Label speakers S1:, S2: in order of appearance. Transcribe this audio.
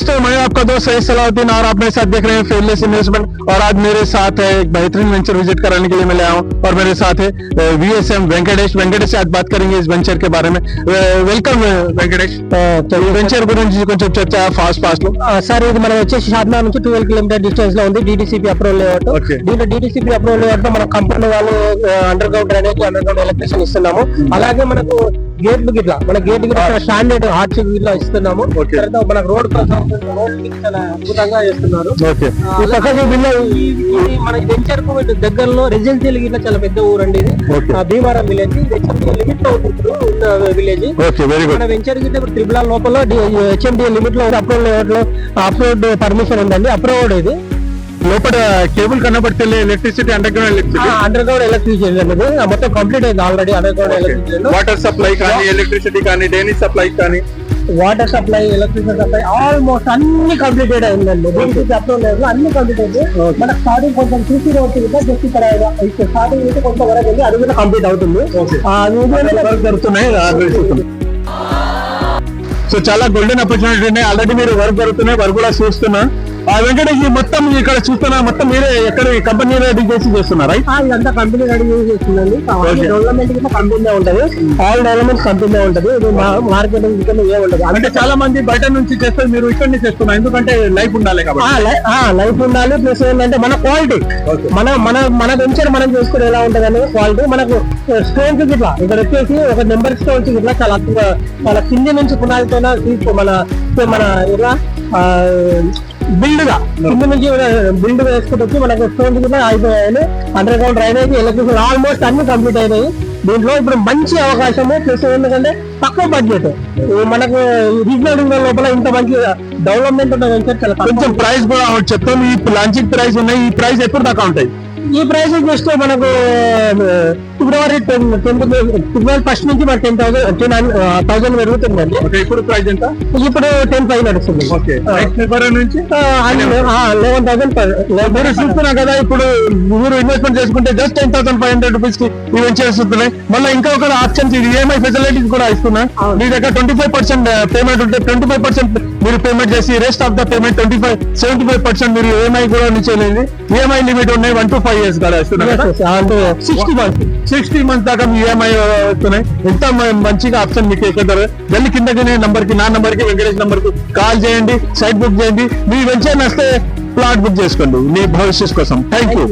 S1: दोस्तों, मैं आपका दोस्त सैयद सलाउद्दीन और आप मेरे साथ देख रहे हैं फेयरलेस इन्वेस्टमेंट। और आज मेरे साथ है एक बेहतरीन वेंचर विजिट कराने के लिए मैं ले आया हूँ और मेरे साथ है VSM वेंकटेश से आज बात करेंगे इस वेंचर के बारे में। వెల్కమ్ వెంకటేష్, వెంచర్ గురించి కొంచెం చర్చ ఫాస్ట్ లో.
S2: సార్ ఇది మనం వచ్చేసి షాద్నా నుంచి 12 కిలోమీటర్ డిస్టెన్స్ లో ఉంది DTCP అప్రూవల్ లేఅవుట్. దీంట్లో DTCP అప్రూవల్ లేఅవుట్ లో మన కంపెనీ వాళ్ళు under ground drainage, under ground electricity ఇస్తున్నాము. అలాగే మనకు గేట్లు గిట్లా మన గేట్ గిట్లా స్టాండర్డ్ హార్ట్ షీట్ గిట్లా ఇస్తున్నాము. మనకు రోడ్ చాలా అద్భుతంగా చేస్తున్నారు. మన వెంచర్ కు దగ్గరలో రెసిడెన్షియల్ గిట్లా చాలా పెద్ద ఊరు అండి ఇది. భీమారం విలేజ్ లిమిట్ లో ఉంటుంది విలేజ్. మన వెంచర్ గిట్ల ఇప్పుడు త్రిపుల లోపల HMDA లిమిట్ లో అప్రూవ్డ్ పర్మిషన్ ఉందండి. అప్రూవ్డ్ ఇది
S1: లోపల కేబుల్ కనబడితే ఎలక్ట్రిసిటీ అండర్ గ్రౌండ్
S2: ఎలక్ట్రిసిటీ అనేది మొత్తం కంప్లీట్ అయింది already. Under ground electricity,
S1: water supply కానీ, ఎలక్ట్రిసిటీ కానీ, డ్రైనేజ్ సప్లై కానీ,
S2: water supply, electricity supply almost అన్ని కంప్లీటెడ్ అయిందండి. అప్రూవల్ అన్ని కంప్లీట్ అయింది. మన స్టార్టింగ్ కొంచెం CC రోడ్ జస్ట్ ఇక్కడ స్టార్టింగ్ నుంచి కొంచెం వరకు వెళ్ళి అది కూడా కంప్లీట్ అవుతుంది.
S1: జరుగుతున్నాయి. సో చాలా గోల్డెన్ ఆపర్చునిటీ ఉన్నాయి. ఆల్రెడీ మీరు వర్క్ జరుగుతున్నాయి, వర్క్ కూడా చూస్తున్నా. వెంకటేష్, మొత్తం ఇక్కడ చూస్తున్నా మొత్తం మీరే ఎక్కడ కంపెనీ రెడీ చేసి చేస్తున్నారా?
S2: ఇదంతా కంపెనీ రెడీ చేసి చేస్తుందండి. డెవలప్మెంట్ కింద కంపెనీ ఉంటది, ఆల్ డెవలప్మెంట్ కంపెనీ ఉంటది. మార్కెటింగ్ ఏ ఉండదు.
S1: అంటే చాలా మంది బయట నుంచి చేస్తారు, మీరు ఇక్కడ నుంచి చేస్తున్నారు. ఎందుకంటే లైఫ్ ఉండాలి కాబట్టి.
S2: లైఫ్ ఉండాలి. ప్లస్ ఏంటంటే మన క్వాలిటీ, మన వెంచర్ మనం చేసుకుని ఎలా ఉంటది అనేది క్వాలిటీ. మనకు స్టోన్స్ ఇట్లా ఇక్కడ వచ్చేసి ఒక నెంబర్ స్టోన్స్ ఇట్లా చాలా కింది నుంచి పునాదితో మన ఇలా బిల్డ్ గా కింద నుంచి బిల్డ్ వేసుకుంటూ వచ్చి మనకు స్టోన్స్ కూడా అయిపోయాయి. Under ground drainage, electricity almost అన్ని కంప్లీట్ అయినాయి. దీంట్లో ఇప్పుడు మంచి అవకాశము. ప్లస్ ఎందుకంటే తక్కువ బడ్జెట్, మనకు రీజనల్ లోపల ఇంత మంచి డెవలప్మెంట్ ఉన్న వెంచర్ చాలా
S1: కొంచెం ప్రైస్ కూడా చెప్తాం. ఈ లాంచింగ్ ప్రైస్ ఉన్నాయి. ఈ ప్రైస్ ఎప్పుడు దాకా ఉంటాయి?
S2: ఈ ప్రైస్ జస్ట్ మనకు ఫిబ్రవరి 1st నుంచి మన 10,000 పెరుగుతుందండి.
S1: ఇప్పుడు ప్రైస్ ఎంత?
S2: ఇప్పుడు 10,500 నడుస్తుంది.
S1: ఫిబ్రవరి నుంచి
S2: 11,000.
S1: మీరు చూస్తున్నా కదా, ఇప్పుడు మీరు ఇన్వెస్ట్మెంట్ చేసుకుంటే జస్ట్ 10,500 రూపీస్ కి ఈ వెంచర్స్ వస్తున్నాయి. మళ్ళీ ఇంకా ఒక ఆప్షన్స్ EMI ఫెసిలిటీస్ కూడా ఇస్తున్నా. మీ దగ్గర 25% పేమెంట్ ఉంటే 25% మీరు పేమెంట్ చేసి రెస్ట్ ఆఫ్ ద పేమెంట్ 75% మీరు EMI కూడా చేయలేదు. EMI లిమిట్ ఉన్నాయి 1 to 5 years కూడా ఇస్తున్నారు. 60 months దాకా మీ EMI వస్తున్నాయి. ఎంత మంచిగా ఆప్షన్ మీకు ఎక్కడ వెళ్ళి కిందకి నా నంబర్ కి వెంకటేష్ నంబర్ కు కాల్ చేయండి, సైట్ బుక్ చేయండి. మీ వెంచర్ వస్తే ప్లాట్ బుక్ చేసుకోండి మీ భవిష్యత్ కోసం. Thank you.